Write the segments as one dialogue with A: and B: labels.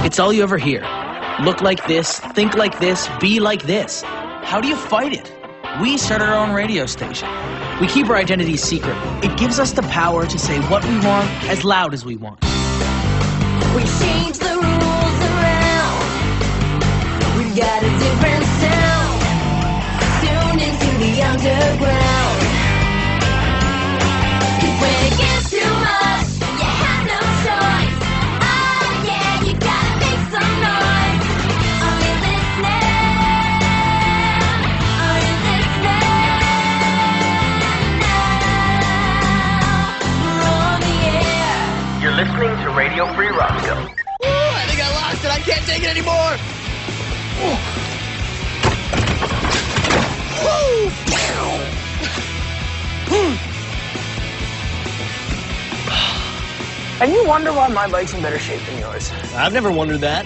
A: It's all you ever hear. Look like this, think like this, be like this. How do you fight it? We started our own radio station. We keep our identities secret. It gives us the power to say what we want as loud as we want.
B: We change the rules around. We've got a different sound. Tuned into the underground. 'Cause when it gets too much, you have no choice. Oh yeah, you gotta make some noise. Are you listening? Are you listening? Now we're on the air.
C: You're listening to Radio Free Roscoe.
D: Ooh, I think I lost it. I can't take it anymore. Ooh. Woo!
E: And you wonder why my bike's in better shape than yours?
D: I've never wondered that.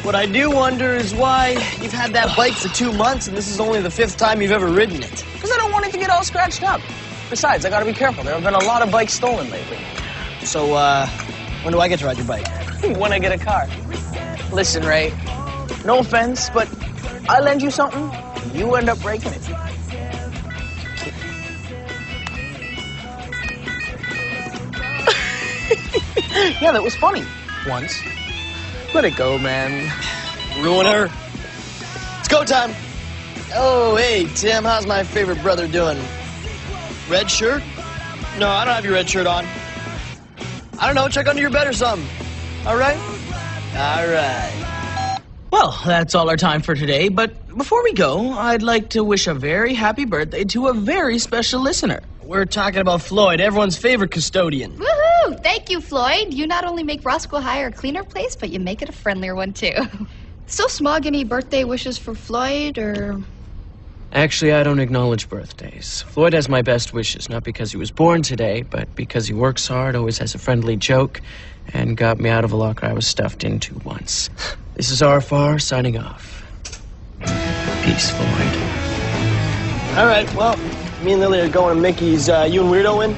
D: What I do wonder is why you've had that bike for 2 months and this is only the 5th time you've ever ridden it.
E: Because I don't want it to get all scratched up. Besides, I gotta be careful. There have been a lot of bikes stolen lately.
D: So, when do I get to ride your bike?
E: When I get a car. Listen, Ray, no offense, but I lend you something, you end up breaking it. Yeah, that was funny. Once. Let it go, man.
D: Ruiner. It's go time. Oh, hey, Tim, how's my favorite brother doing? Red shirt? No, I don't have your red shirt on. I don't know, check under your bed or something. All right? All right.
A: Well, that's all our time for today, but before we go, I'd like to wish a very happy birthday to a very special listener.
D: We're talking about Floyd, everyone's favorite custodian.
F: Woohoo! Thank you, Floyd. You not only make Roscoe High a cleaner place, but you make it a friendlier one, too. So, Smog, any birthday wishes for Floyd, or...?
G: Actually, I don't acknowledge birthdays. Floyd has my best wishes, not because he was born today, but because he works hard, always has a friendly joke, and got me out of a locker I was stuffed into once. This is R.F.R. signing off. Peace, Floyd.
D: All right, well, me and Lily are going to Mickey's. You and Weirdo in?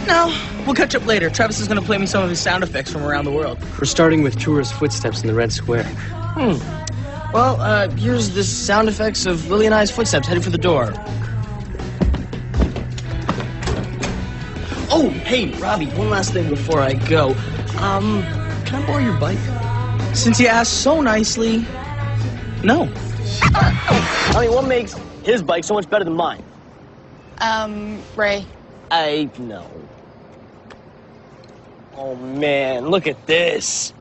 A: No, we'll catch up later. Travis is going to play me some of his sound effects from around the world.
G: We're starting with tourist footsteps in the Red Square.
D: Well, here's the sound effects of Lily and I's footsteps headed for the door. Oh, hey, Robbie, one last thing before I go. Can I borrow your bike?
A: Since you asked so nicely, no.
D: I mean, what makes his bike so much better than mine?
F: Ray.
D: I know. Oh, man, look at this.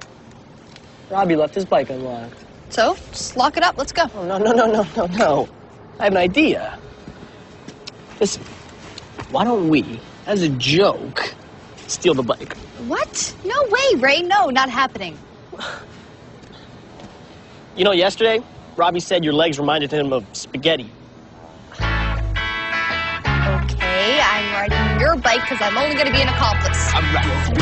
D: Robbie left his bike unlocked.
F: So, just lock it up. Let's go.
D: Oh, no. I have an idea. Listen, why don't we, as a joke, steal the bike?
F: What? No way, Ray. No, not happening.
D: You know, yesterday, Robbie said your legs reminded him of spaghetti.
F: Okay, I'm riding your bike because I'm only going to be an accomplice.
D: All right.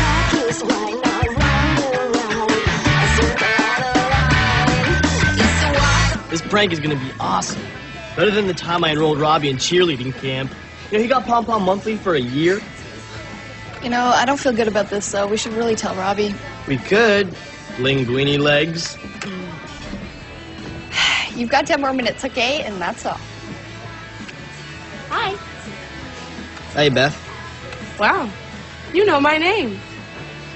D: This prank is going to be awesome. Better than the time I enrolled Robbie in cheerleading camp. You know, he got Pom Pom Monthly for a year.
F: You know, I don't feel good about this, though. We should really tell Robbie.
D: We could. Linguini legs.
F: You've got 10 more minutes, okay? And that's all. Hi.
D: Hey, Beth.
H: Wow, you know my name.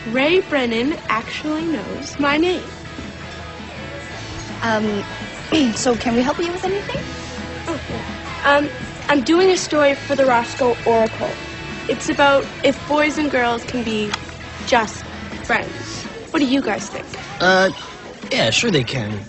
H: Ray Brennan actually knows my name.
F: So can we help you with anything?
H: I'm doing a story for the Roscoe Oracle. It's about if boys and girls can be just friends. What do you guys think?
D: Yeah, sure they can.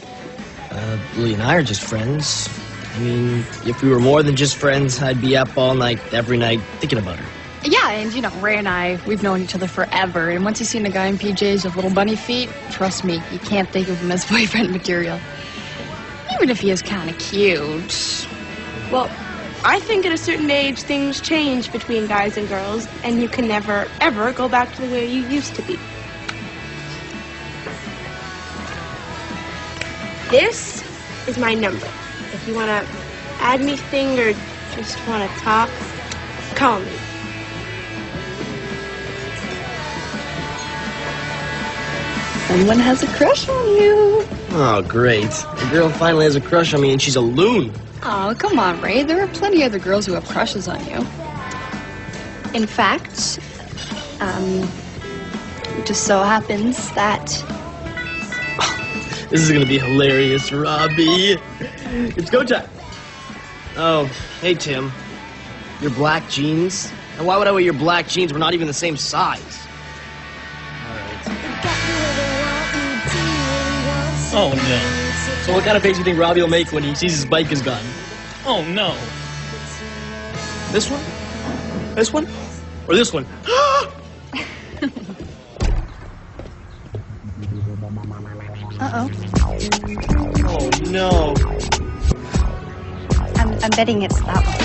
D: Lily and I are just friends. I mean, if we were more than just friends, I'd be up all night, every night, thinking about her.
F: Yeah, and you know, Ray and I, we've known each other forever. And once you've seen a guy in PJs with little bunny feet, trust me, you can't think of him as boyfriend material. Even if he is kind of cute.
H: Well, I think at a certain age, things change between guys and girls, and you can never, ever go back to the way you used to be. This is my number. If you want to add anything or just want to talk, call me.
F: Someone has a crush on you.
D: Oh, great. The girl finally has a crush on me, and she's a loon.
F: Oh, come on, Ray. There are plenty of other girls who have crushes on you. In fact, it just so happens that...
D: This is gonna be hilarious, Robbie. It's go time. Oh, hey, Tim. Your black jeans? And why would I wear your black jeans? We're not even the same size. Oh, no. So what kind of face do you think Robbie will make when he sees his bike is gone? Oh, no. This one? This one? Or this one?
F: Uh-oh.
D: Oh, no.
F: I'm betting it's that one.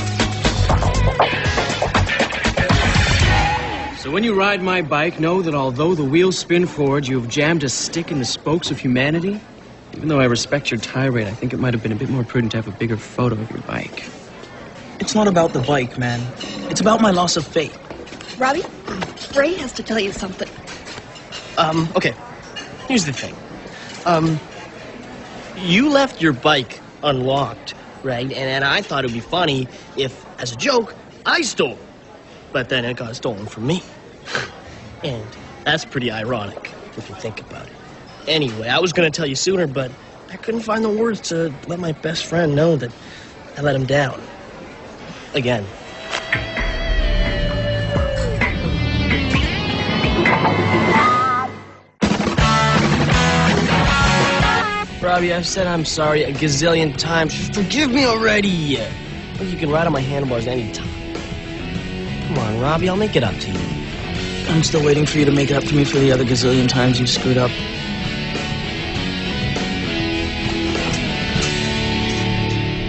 G: So when you ride my bike, know that although the wheels spin forward, you have jammed a stick in the spokes of humanity. Even though I respect your tirade, I think it might have been a bit more prudent to have a bigger photo of your bike.
A: It's not about the bike, man. It's about my loss of faith.
F: Robbie, Ray has to tell you something.
D: Okay. Here's the thing. You left your bike unlocked, right? And I thought it would be funny if, as a joke, I stole it. But then it got stolen from me. And that's pretty ironic, if you think about it. Anyway, I was going to tell you sooner, but I couldn't find the words to let my best friend know that I let him down. Again. Robbie, I've said I'm sorry a gazillion times. Forgive me already. But you can ride on my handlebars anytime. Come on, Robbie, I'll make it up to you.
A: I'm still waiting for you to make it up to me for the other gazillion times you screwed up.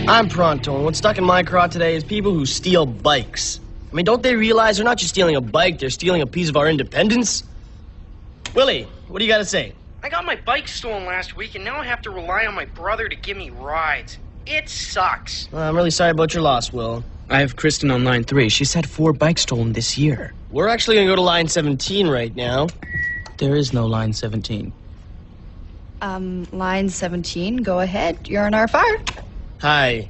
D: I'm Pronto, and what's stuck in my craw today is people who steal bikes. I mean, don't they realize they're not just stealing a bike, they're stealing a piece of our independence? Willie, what do you got to say?
I: I got my bike stolen last week, and now I have to rely on my brother to give me rides. It sucks.
D: Well, I'm really sorry about your loss, Will.
G: I have Kristen on line 3. She's had 4 bikes stolen this year.
D: We're actually going to go to line 17 right now.
A: There is no line 17.
F: Line 17, go ahead. You're on our fire.
D: Hi,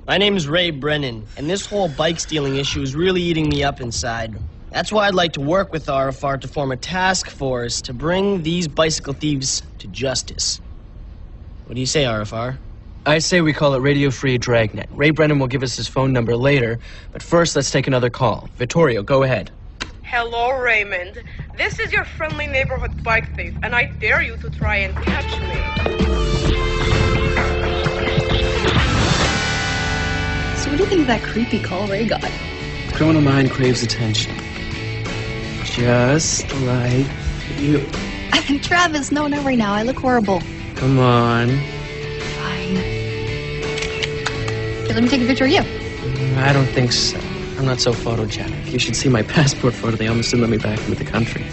D: my name is Ray Brennan, and this whole bike stealing issue is really eating me up inside. That's why I'd like to work with RFR to form a task force to bring these bicycle thieves to justice. What do you say, RFR?
G: I say we call it Radio Free Dragnet. Ray Brennan will give us his phone number later, but first let's take another call. Vittorio, go ahead.
J: Hello, Raymond. This is your friendly neighborhood bike thief, and I dare you to try and catch me.
F: So what do you think of that creepy call Ray got?
G: Criminal mind craves attention. Just like you.
F: Travis, no, not right now. I look horrible.
G: Come on.
F: Fine. Okay, let me take a picture of you.
G: I don't think so. I'm not so photogenic. You should see my passport photo. They almost didn't let me back into the country.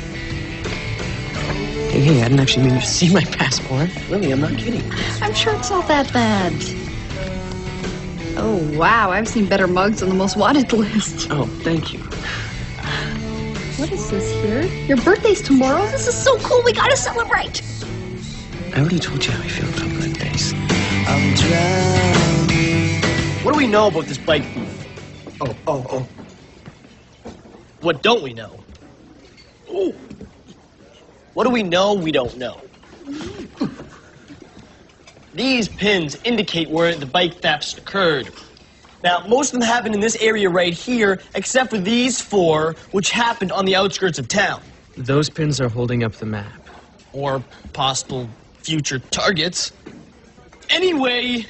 G: Hey, I didn't actually mean you to see my passport. Really, I'm not kidding.
F: I'm sure it's not that bad. Oh, wow, I've seen better mugs on the most wanted list.
G: Oh, thank you.
F: What is this here? Your birthday's tomorrow? This is so cool. We gotta celebrate.
G: I already told you how I feel about birthdays.
D: I'm drowning. What do we know about this bike thief? Oh. What don't we know? Ooh. What do we know we don't know? These pins indicate where the bike thefts occurred. Now, most of them happened in this area right here, except for these 4, which happened on the outskirts of town.
G: Those pins are holding up the map.
D: Or possible future targets. Anyway,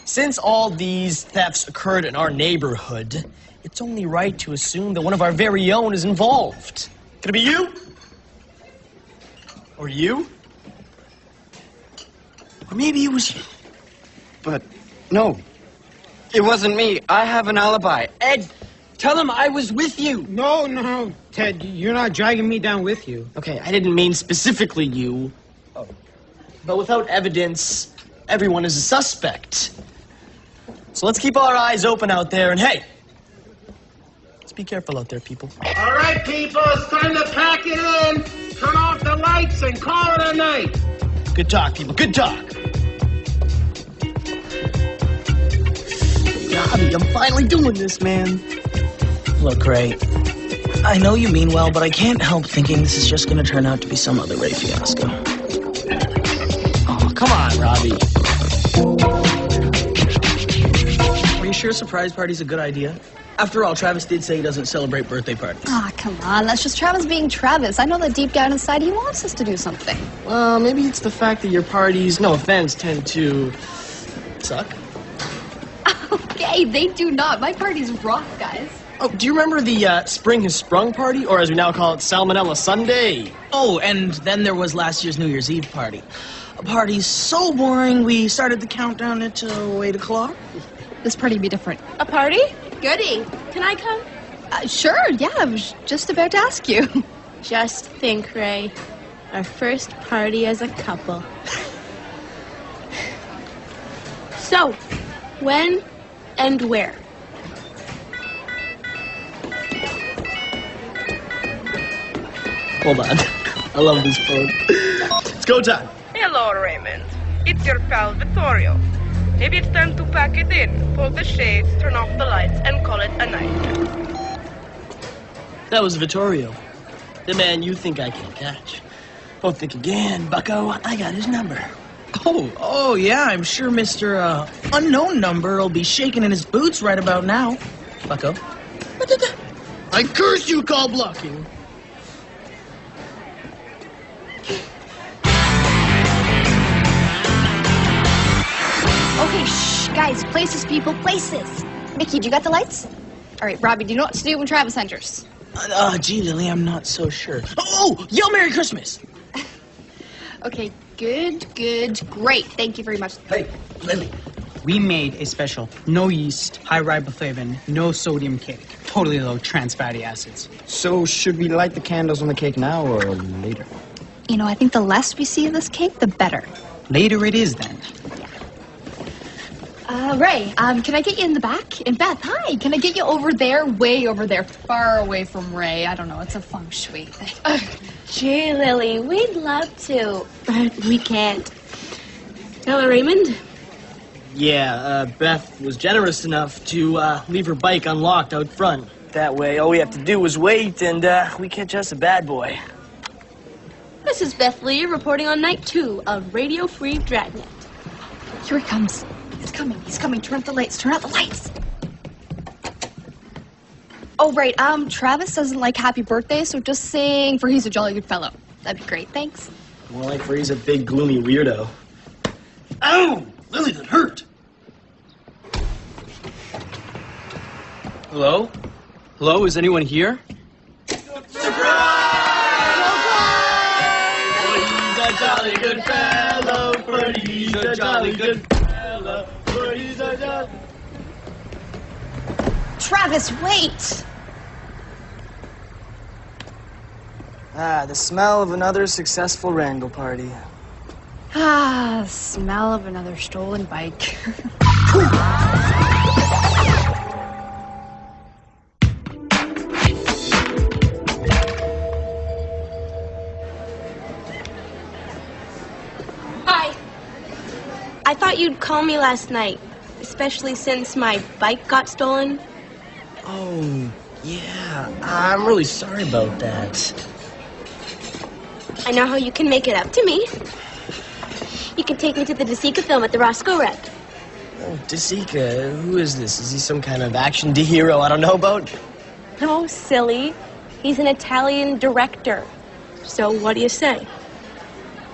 D: since all these thefts occurred in our neighborhood, it's only right to assume that one of our very own is involved. Could it be you? Or you? Or maybe it was you.
K: But, no. It wasn't me. I have an alibi. Ed, tell him I was with you.
L: No, Ted, you're not dragging me down with you.
D: Okay, I didn't mean specifically you. Oh. But without evidence, everyone is a suspect. So let's keep our eyes open out there, and hey, let's be careful out there, people.
L: All right, people, it's time to pack it in.
M: turn off the lights and call it a night.
D: Good talk, people. Good talk. Robbie, I'm finally doing this, man.
A: Look, Ray, I know you mean well, but I can't help thinking this is just going to turn out to be some other Ray fiasco.
D: Oh, come on, Robbie.
A: Are you sure a surprise party's a good idea? After all, Travis did say he doesn't celebrate birthday parties.
F: Ah, come on. That's just Travis being Travis. I know that deep down inside he wants us to do something.
D: Well, maybe it's the fact that your parties, no offense, tend to suck.
F: Okay, they do not. My parties rock, guys.
D: Oh, do you remember the Spring Has Sprung party? Or as we now call it, Salmonella Sunday?
A: Oh, and then there was last year's New Year's Eve party. A party so boring we started the countdown at 8 o'clock.
F: This party'd be different.
H: A party? Goody. Can I come?
F: Sure, yeah, I was just about to ask you.
H: Just think, Ray. Our first party as a couple. So, when and where?
D: Hold on. I love this phone. It's go time.
J: Hello, Raymond. It's your pal Vittorio. Maybe it's time to pack it in, pull the shades, turn off the lights, and call it a night.
D: That was Vittorio. The man you think I can catch. Don't think again, bucko. I got his number.
A: Oh, yeah, I'm sure Mr. Unknown Number will be shaking in his boots right about now. Bucko.
D: I curse you, call blocking.
F: Okay, shh, guys, places, people, places. Mickey, do you got the lights? All right, Robbie, do you know what to do when Travis enters?
A: Gee, Lily, I'm not so sure. Oh, yell Merry Christmas!
F: Okay, good, great. Thank you very much.
A: Hey, Lily.
N: We made a special no yeast, high riboflavin, no sodium cake. Totally low trans fatty acids.
K: So should we light the candles on the cake now or later?
F: You know, I think the less we see of this cake, the better.
N: Later it is, then.
F: Ray, can I get you in the back? And Beth, hi, can I get you over there, way over there, far away from Ray? I don't know, it's a feng shui thing.
H: Gee, Lily, we'd love to, but we can't. Hello, Raymond?
D: Yeah, Beth was generous enough to leave her bike unlocked out front. That way, all we have to do is wait, and we catch us a bad boy.
H: This is Beth Lee reporting on night 2 of Radio Free Dragnet.
F: Here he comes. He's coming. Turn out the lights. Oh, right, Travis doesn't like happy birthday, so just sing for He's a Jolly Good Fellow. That'd be great, thanks.
D: More like for he's a big, gloomy weirdo. Ow! Lily, that hurt!
G: Hello? Hello, is anyone here?
D: He's a jolly good fellow, for he's a jolly good fellow, for he's a jolly...
F: Travis, wait!
D: Ah, the smell of another successful wrangle party.
F: Ah, smell of another stolen bike.
H: Hi. I thought you'd call me last night, especially since my bike got stolen.
D: Oh, yeah. I'm really sorry about that.
H: I know how you can make it up to me. You can take me to the DeSica film at the Roscoe Rec.
D: Oh, DeSica, who is this? Is he some kind of action hero I don't know about?
H: No, silly. He's an Italian director. So what do you say?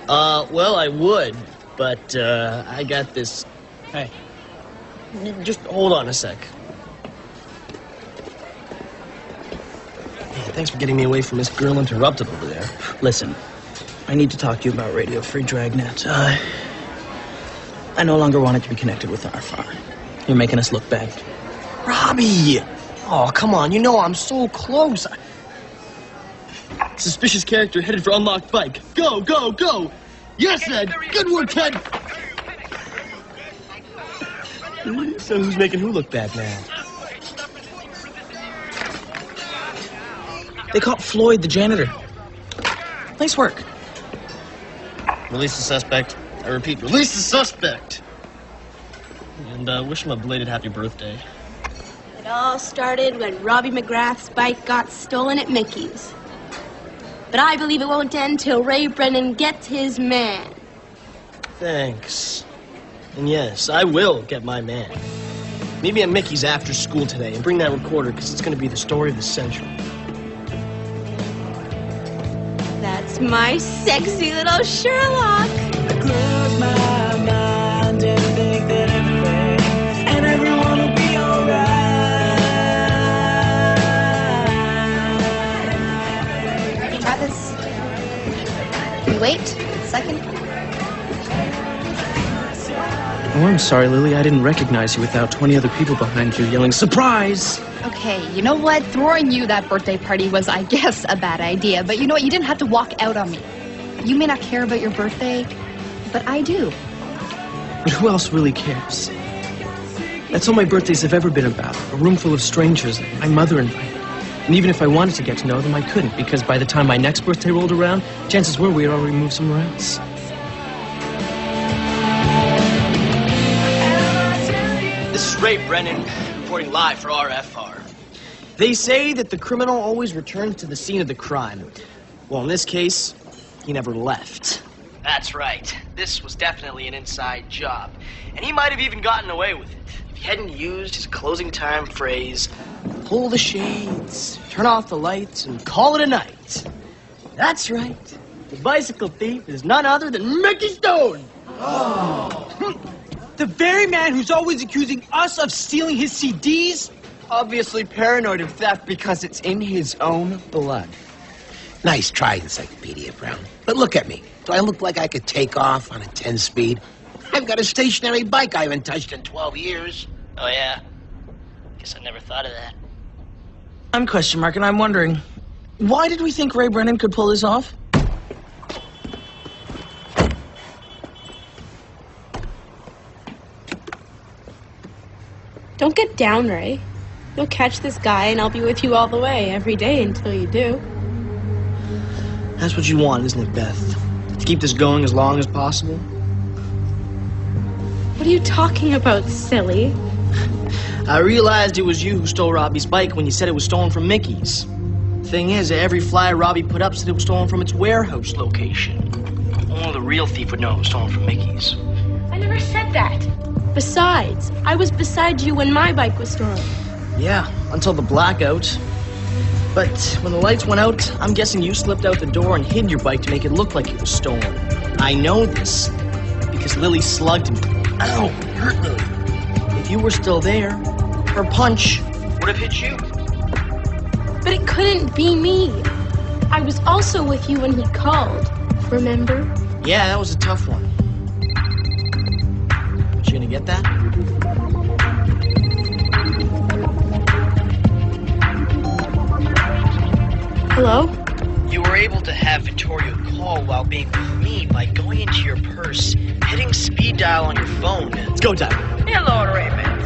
D: Well, I would, but, I got this... Hey. Just hold on a sec. Hey, thanks for getting me away from Miss Girl Interrupted over there.
A: Listen, I need to talk to you about Radio Free Dragnet. I no longer want it to be connected with RFR. You're making us look bad.
D: Robbie! Oh, come on, you know I'm so close. Suspicious character headed for unlocked bike. Go, go, go! Yes, Ed! Good work, Ted! So who's making who look bad now?
A: They caught Floyd, the janitor. Nice work.
D: Release the suspect. I repeat, release the suspect. And wish him a belated happy birthday.
H: It all started when Robbie McGrath's bike got stolen at Mickey's. But I believe it won't end till Ray Brennan gets his man.
D: Thanks. And yes, I will get my man. Maybe at Mickey's after school today and bring that recorder because it's going to be the story of the century.
H: That's my sexy little Sherlock.
B: Close my mind and think that everything and everyone will be alright.
F: Can you try this? Can you wait a second?
G: Oh, I'm sorry, Lily. I didn't recognize you without 20 other people behind you yelling, "Surprise!"
F: Okay, you know what? Throwing you that birthday party was, I guess, a bad idea. But you know what? You didn't have to walk out on me. You may not care about your birthday, but I do.
G: But who else really cares? That's all my birthdays have ever been about. A room full of strangers that my mother invited. And even if I wanted to get to know them, I couldn't, because by the time my next birthday rolled around, chances were we had already moved somewhere else.
D: This is Ray Brennan, reporting live for RFR. They say that the criminal always returns to the scene of the crime. Well, in this case, he never left. That's right. This was definitely an inside job. And he might have even gotten away with it if he hadn't used his closing time phrase, pull the shades, turn off the lights, and call it a night. That's right. The bicycle thief is none other than Mickey Stone.
N: The very man who's always accusing us of stealing his CDs?
K: Obviously paranoid of theft because it's in his own blood.
O: Nice try, Encyclopedia Brown. But look at me. Do I look like I could take off on a 10-speed? I've got a stationary bike I haven't touched in 12 years.
A: Oh, yeah. Guess I never thought of that. I'm question mark, and I'm wondering, why did we think Ray Brennan could pull this off?
H: Don't get down, Ray. You'll catch this guy and I'll be with you all the way, every day until you do.
D: That's what you want, isn't it, Beth? To keep this going as long as possible?
H: What are you talking about, silly?
D: I realized it was you who stole Robbie's bike when you said it was stolen from Mickey's. Thing is, every flyer Robbie put up said it was stolen from its warehouse location. Only the real thief would know it was stolen from Mickey's.
H: I never said that. Besides, I was beside you when my bike was stolen.
D: Yeah, until the blackout. But when the lights went out, I'm guessing you slipped out the door and hid your bike to make it look like it was stolen. I know this because Lily slugged me. Ow, it hurt Lily. If you were still there, her punch would have hit you.
H: But it couldn't be me. I was also with you when he called, remember?
D: Yeah, that was a tough one. You gonna get that?
H: Hello?
A: You were able to have Vittorio call while being with me by going into your purse, hitting speed dial on your phone.
D: It's go time.
J: Hello, Raymond.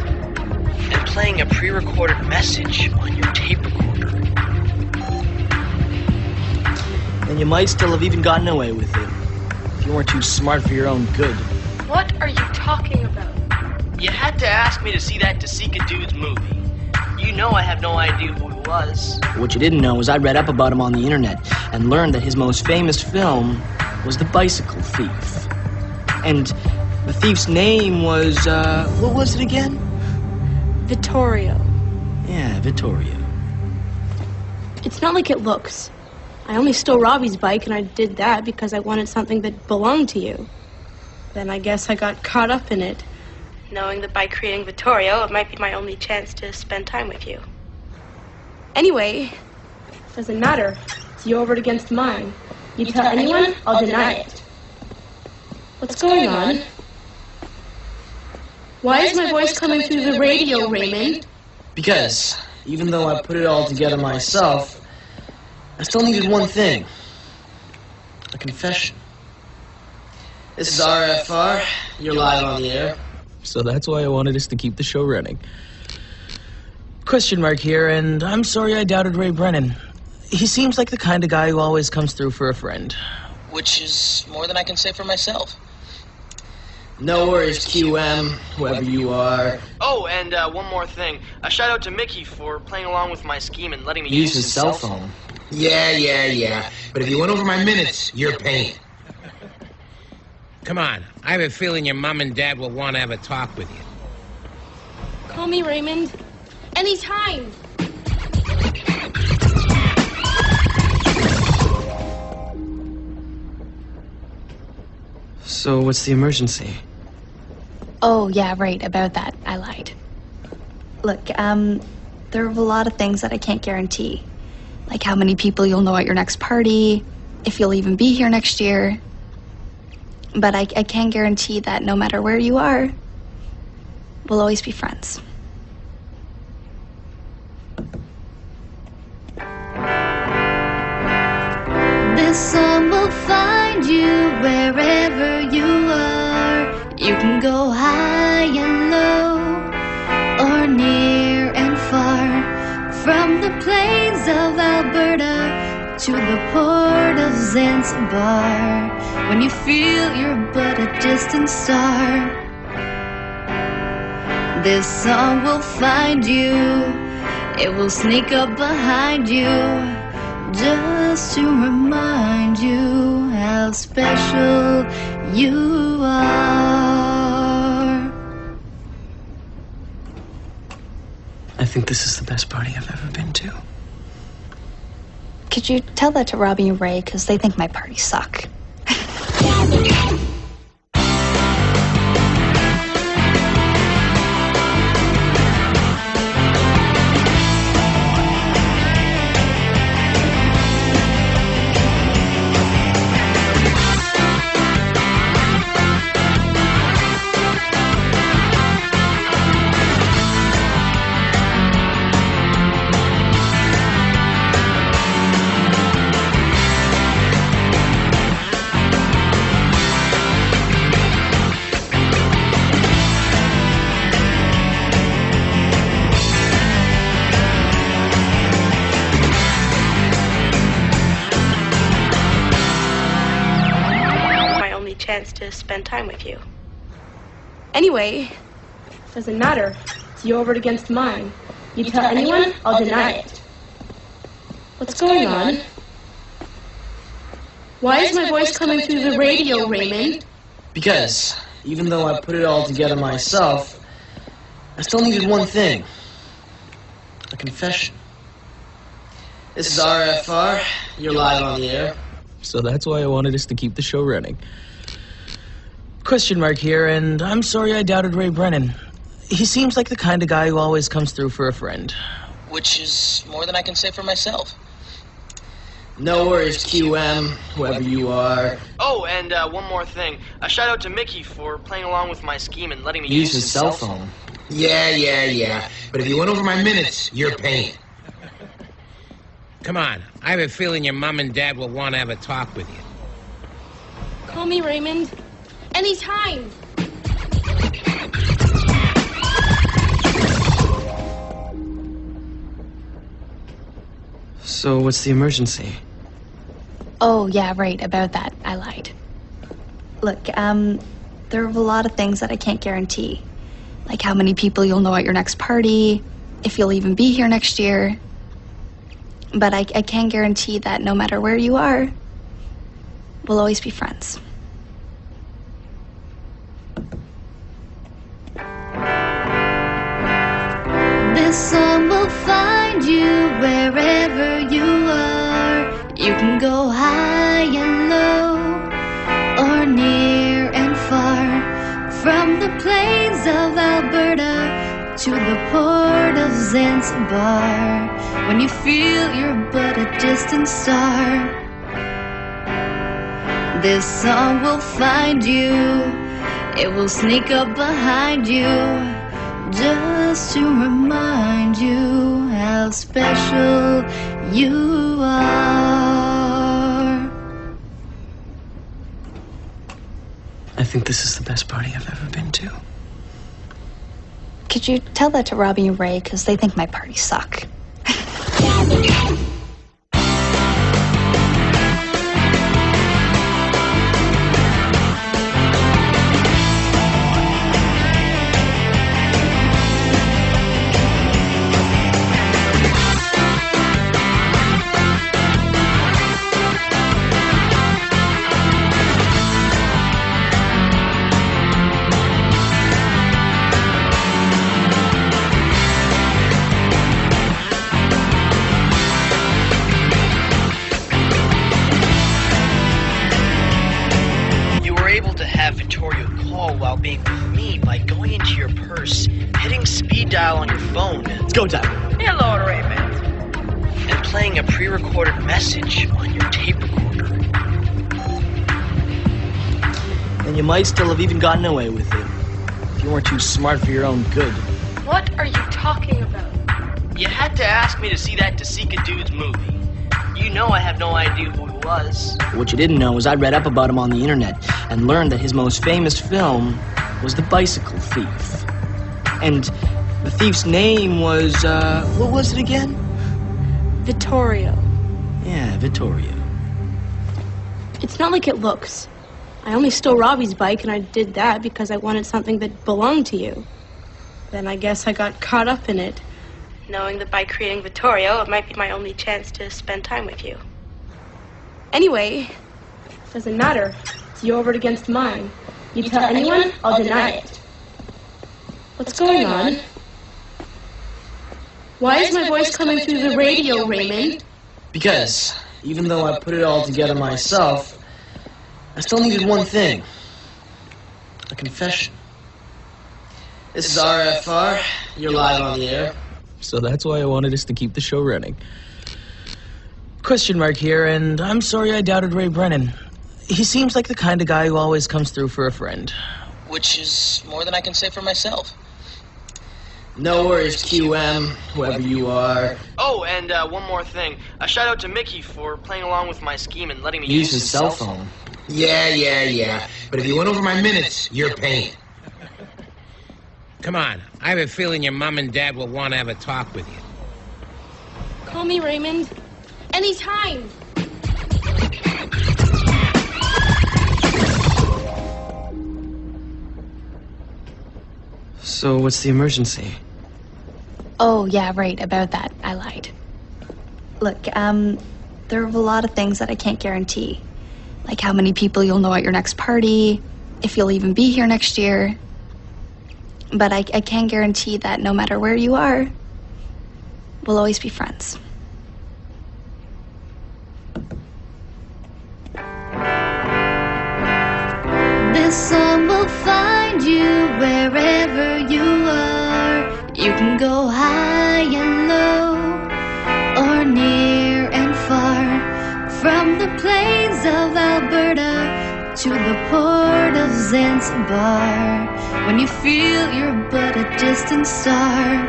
A: And playing a pre-recorded message on your tape recorder.
D: And you might still have even gotten away with it if you weren't too smart for your own good.
H: What are you talking about?
A: You had to ask me to see that Tasika dude's movie. You know I have no idea who he was.
D: What you didn't know was I read up about him on the internet and learned that his most famous film was The Bicycle Thief. And the thief's name was, what was it again?
H: Vittorio.
D: Yeah, Vittorio.
H: It's not like it looks. I only stole Robbie's bike, and I did that because I wanted something that belonged to you. Then I guess I got caught up in it, knowing that by creating Vittorio, it might be my only chance to spend time with you. Anyway, doesn't matter. It's your word against mine. You tell anyone, I'll deny it. What's going on? Why is my voice coming through the radio, Raymond?
D: Because, even though I put it all together myself, I still needed one thing. A confession. This is RFR. You're live on the air.
A: So that's why I wanted us to keep the show running. Question mark here, and I'm sorry I doubted Ray Brennan. He seems like the kind of guy who always comes through for a friend. Which is more than I can say for myself.
D: No worries, QM, whoever you are.
I: Oh, and one more thing. A shout out to Mickey for playing along with my scheme and letting me
D: Use his cell phone.
O: Yeah. But if you went over my minutes, you're paying.
M: Come on. I have a feeling your mom and dad will want to have a talk with you.
H: Call me Raymond. Anytime.
G: So what's the emergency?
P: Oh, yeah, right, about that. I lied. Look, there are a lot of things that I can't guarantee. Like how many people you'll know at your next party, if you'll even be here next year. But I can guarantee that no matter where you are, we'll always be friends.
B: This song will find you wherever you are. You can go high and low, or near and far. From the plains of Alberta to the port of Zanzibar. When you feel you're but a distant star, this song will find you. It will sneak up behind you, just to remind you how special you are.
G: I think this is the best party I've ever been to.
P: Could you tell that to Robbie and Ray, because they think my parties suck.
H: Chance to spend time with you. Anyway, doesn't matter. It's your word against mine. You tell anyone, I'll deny it. What's going on? Why is my voice coming through the radio, Raymond?
D: Because, even though I put it all together myself, I still needed one thing. A confession. This is RFR. You're live on the air.
A: So that's why I wanted us to keep the show running. Question mark here, and I'm sorry I doubted Ray Brennan. He seems like the kind of guy who always comes through for a friend. Which is more than I can say for myself.
D: No worries, QM, whoever you are.
I: Oh, and one more thing. A shout out to Mickey for playing along with my scheme and letting me
D: Use his cell phone.
O: Yeah. But if you went over my minutes, you're paying.
M: Come on. I have a feeling your mom and dad will want to have a talk with you.
H: Call me Raymond. Anytime.
G: So what's the emergency?
P: Oh, yeah, right, about that. I lied. Look, there are a lot of things that I can't guarantee. Like how many people you'll know at your next party, if you'll even be here next year. But I can guarantee that no matter where you are, we'll always be friends.
B: This song will find you wherever you are. You can go high and low, or near and far. From the plains of Alberta to the port of Zanzibar. When you feel you're but a distant star, this song will find you. It will sneak up behind you, just to remind you how special you are.
G: I think this is the best party I've ever been to.
P: Could you tell that to Robbie and Ray, because they think my parties suck.
D: to have Vittorio call while being with me by going into your purse, hitting speed dial on your phone. It's go time.
J: Hello, Raymond.
D: And playing a pre-recorded message on your tape recorder. And you might still have even gotten away with it if you weren't too smart for your own good.
H: What are you talking about?
D: You had to ask me to see that Tasika dude's movie. You know I have no idea who he was. What you didn't know is I read up about him on the internet and learned that his most famous film was The Bicycle Thief. And the thief's name was, what was it again?
H: Vittorio.
D: Yeah, Vittorio.
H: It's not like it looks. I only stole Robbie's bike, and I did that because I wanted something that belonged to you. Then I guess I got caught up in it, knowing that by creating Vittorio, it might be my only chance to spend time with you. Anyway, doesn't matter. It's your word against mine. You tell anyone, I'll deny it. What's going on? Why is my voice coming through the radio, Raymond?
D: Because, even though I put it all together myself, I still needed one thing. A confession. This is RFR. You're live on the air.
A: So that's why I wanted us to keep the show running. Question mark here, and I'm sorry I doubted Ray Brennan. He seems like the kind of guy who always comes through for a friend.
D: Which is more than I can say for myself. No worries, QM, whoever you are. Oh, and one more thing. A shout out to Mickey for playing along with my scheme and letting me use his cell phone.
O: Yeah. But if you went over my minutes, you're paying.
M: Come on. I have a feeling your mom and dad will want to have a talk with you.
H: Call me Raymond. Anytime.
G: So what's the emergency?
P: Oh, yeah, right, about that. I lied. Look, there are a lot of things that I can't guarantee. Like how many people you'll know at your next party, if you'll even be here next year. But I can guarantee that no matter where you are, we'll always be friends.
B: This song will find you wherever you are. You can go high and low, or near and far. From the plains of Alberta to the port of Zanzibar. When you feel you're but a distant star,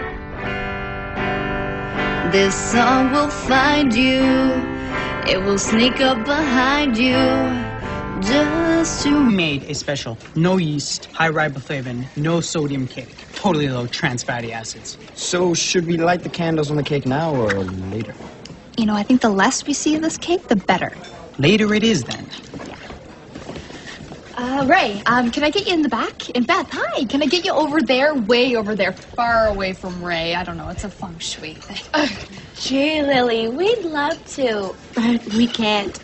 B: this song will find you. It will sneak up behind you. Just to
N: Made a special, no yeast, high riboflavin, no sodium cake, totally low trans fatty acids.
D: So, should we light the candles on the cake now or later?
P: You know, I think the less we see of this cake, the better.
N: Later it is, then.
F: Ray, can I get you in the back? And Beth, hi, can I get you over there, way over there, far away from Ray? I don't know, it's a feng shui thing.
H: Gee, Lily, we'd love to, but we can't.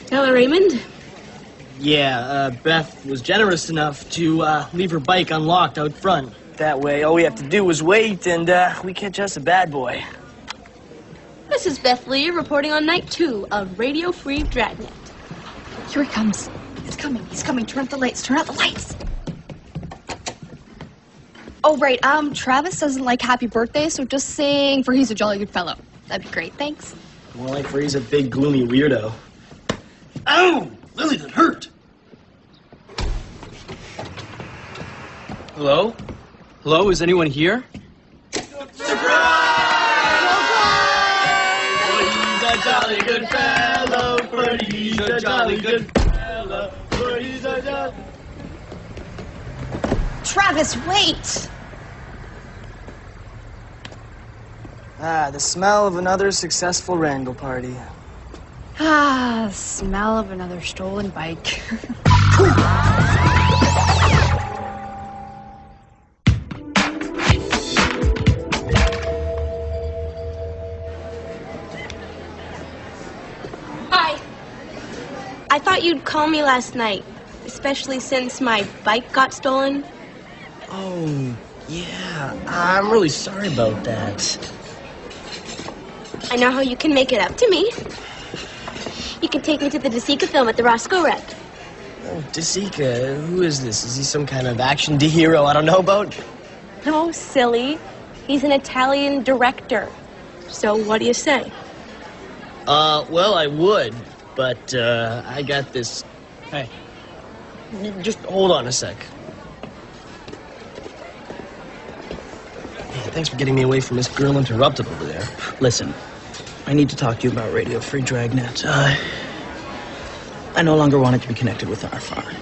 H: Hello, Raymond.
D: Yeah, Beth was generous enough to leave her bike unlocked out front. That way, all we have to do is wait, and we catch us a bad boy.
H: This is Beth Lee reporting on night 2 of Radio Free Dragnet.
P: Here he comes. He's coming. Turn out the lights. Oh, right, Travis doesn't like happy birthday, so just sing for He's a Jolly Good Fellow. That'd be great, thanks.
D: More like for he's a big, gloomy weirdo. Ow! Lily, that hurt!
G: Hello? Hello, is anyone here?
D: He's a jolly good fellow, for he's a jolly good fellow, for he's a jolly...
P: Travis, wait!
D: Ah, the smell of another successful wrangle party.
F: Ah, smell of another stolen bike.
H: Hi. I thought you'd call me last night, especially since my bike got stolen.
D: Oh, yeah. I'm really sorry about that.
H: I know how you can make it up to me. You can take me to the Tasika film at the Roscoe Rec.
D: Oh, Desika, who is this? Is he some kind of action hero I don't know about?
H: No, silly. He's an Italian director. So what do you say?
D: Well, I would, but, I got this.
N: Hey.
D: Just hold on a sec. Hey, thanks for getting me away from this girl interrupted over there.
A: Listen, I need to talk to you about Radio Free Dragnet. I no longer want it to be connected with our farm.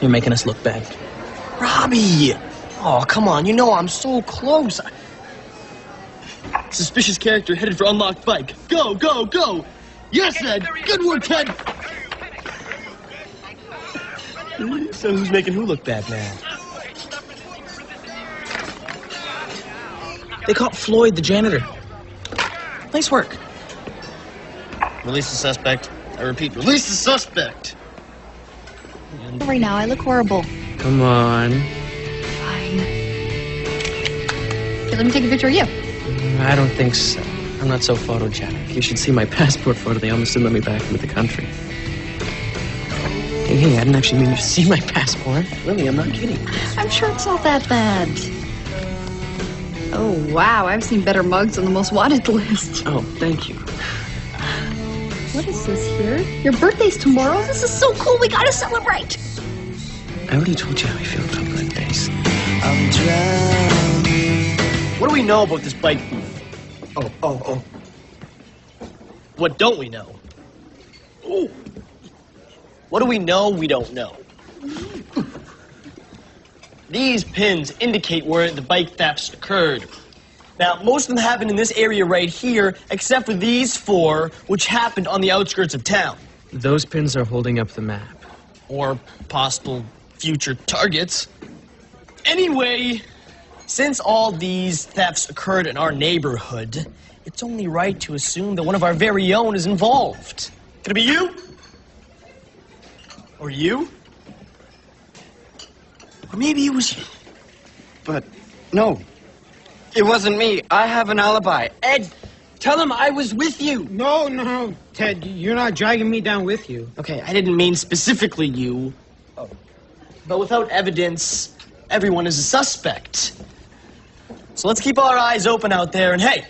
A: You're making us look bad.
D: Robbie! Oh, come on, you know I'm so close. Suspicious character headed for unlocked bike. Go, go, go! Yes, Ed! Good work, Ed! So who's making who look bad now?
A: They caught Floyd, the janitor. Nice work.
D: Release the suspect. I repeat, release the suspect!
P: Right now, I look horrible.
G: Come on.
P: Fine. Okay, let me take a picture of you.
G: I don't think so. I'm not so photogenic. You should see my passport photo. They almost didn't let me back into the country. Hey, I didn't actually mean you to see my passport.
D: Lily, I'm not kidding.
P: I'm sure it's not that bad. Oh, wow, I've seen better mugs on the most wanted list.
G: Oh, thank you.
P: What is this here? Your birthday's tomorrow? This is so cool. We gotta celebrate.
G: I already told you how I feel about birthdays.
D: I'm drowning. What do we know about this bike thief? Oh. What don't we know? Oh. What do we know we don't know? These pins indicate where the bike thefts occurred. Now, most of them happened in this area right here, except for these 4, which happened on the outskirts of town.
G: Those pins are holding up the map.
D: Or possible future targets. Anyway, since all these thefts occurred in our neighborhood, it's only right to assume that one of our very own is involved. Could it be you? Or you? Or maybe it was you.
K: But, no. It wasn't me. I have an alibi. Ed, tell him I was with you.
L: No, Ted, you're not dragging me down with you.
D: Okay, I didn't mean specifically you. But without evidence, everyone is a suspect. So let's keep our eyes open out there, and hey,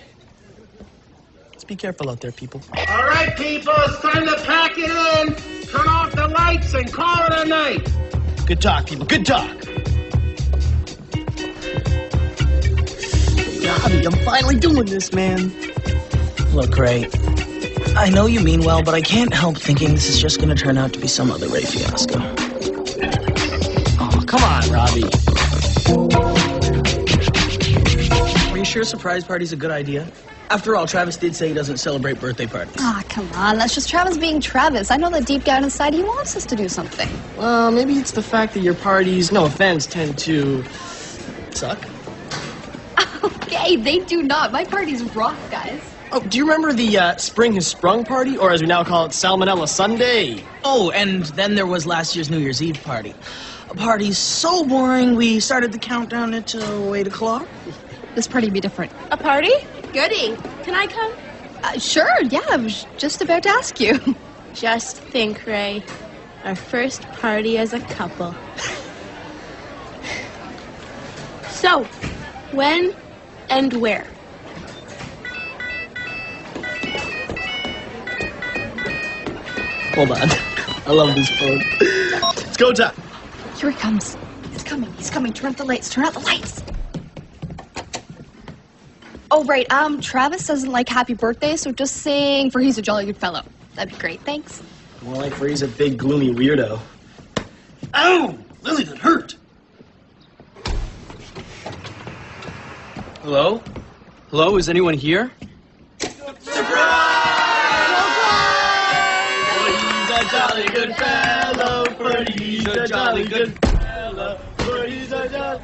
D: let's be careful out there, people.
O: All right, people, it's time to pack it in. Turn off the lights and call it a night.
D: Good talk, people, good talk. Robbie, I'm finally doing this, man.
A: Look, Ray, I know you mean well, but I can't help thinking this is just going to turn out to be some other Ray fiasco.
D: Oh, come on, Robbie.
A: Are you sure a surprise party's a good idea? After all, Travis did say he doesn't celebrate birthday parties.
P: Ah, come on. That's just Travis being Travis. I know that deep down inside he wants us to do something.
D: Well, maybe it's the fact that your parties, no offense, tend to suck.
P: Okay, they do not. My parties rock, guys.
D: Oh, do you remember the Spring Has Sprung party? Or as we now call it, Salmonella Sunday?
A: Oh, and then there was last year's New Year's Eve party. A party so boring, we started the countdown at 8 o'clock.
P: This party would be different.
H: A party? Goody. Can I come?
P: Sure, yeah, I was just about to ask you.
H: Just think, Ray. Our first party as a couple. So, when and where?
D: Hold on. I love this phone. It's go time.
P: Here he comes. He's coming. Turn up the lights. Turn out the lights. Oh, right. Travis doesn't like happy birthday, so just sing for He's a Jolly Good Fellow. That'd be great. Thanks.
D: More like for he's a big, gloomy weirdo. Ow! Lily, that hurt.
G: Hello? Hello, is anyone here?
D: He's a jolly good fellow, for he's a jolly good fellow, for he's a jolly...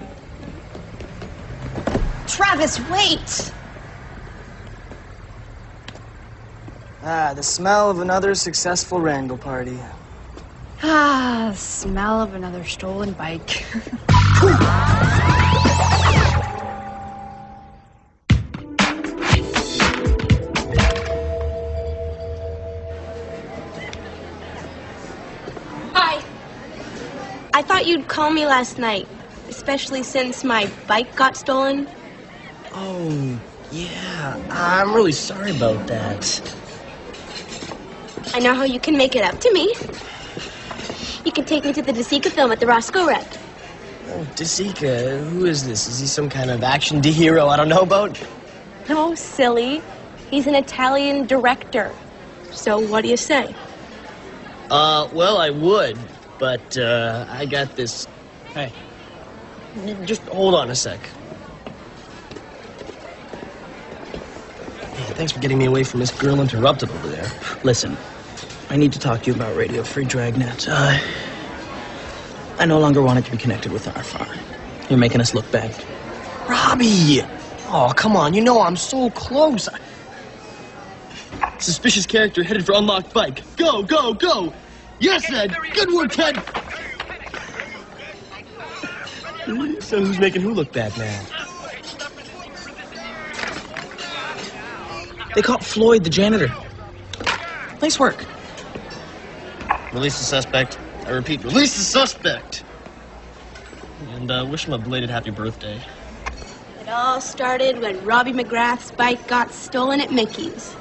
P: Travis, wait!
D: Ah, the smell of another successful wrangle party.
P: Ah, smell of another stolen bike.
H: Hi. thought you'd call me last night, especially since my bike got stolen.
D: Oh, yeah. I'm really sorry about that.
H: I know how you can make it up to me. You can take me to the DeSica film at the Roscoe Rec.
D: Oh, DeSica, who is this? Is he some kind of action hero I don't know about?
H: No, silly. He's an Italian director. So what do you say?
D: Well, I would, but, I got this...
E: Hey.
D: Just hold on a sec. Hey, thanks for getting me away from this girl interrupted over there.
E: Listen, I need to talk to you about Radio Free Dragnet. I no longer want it to be connected with RFR. You're making us look bad.
D: Robbie! Oh, come on, you know I'm so close. Suspicious character headed for unlocked bike. Go, go, go! Yes, Ed! Good work, Ed! So who's making who look bad now?
E: They caught Floyd, the janitor. Nice work.
D: Release the suspect. I repeat, release the suspect! And, wish him a belated happy birthday.
H: It all started when Robbie McGrath's bike got stolen at Mickey's.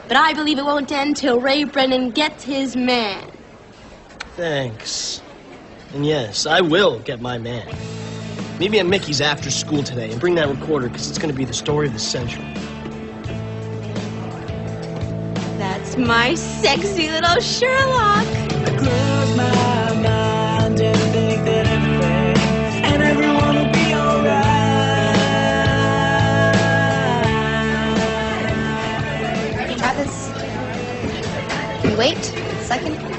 H: But I believe it won't end till Ray Brennan gets his man.
D: Thanks. And yes, I will get my man. Meet me at Mickey's after school today and bring that recorder because it's going to be the story of the century.
H: That's my sexy little Sherlock.
B: I close my mind and think that everything and everyone will be alright.
P: Travis, can you wait a second?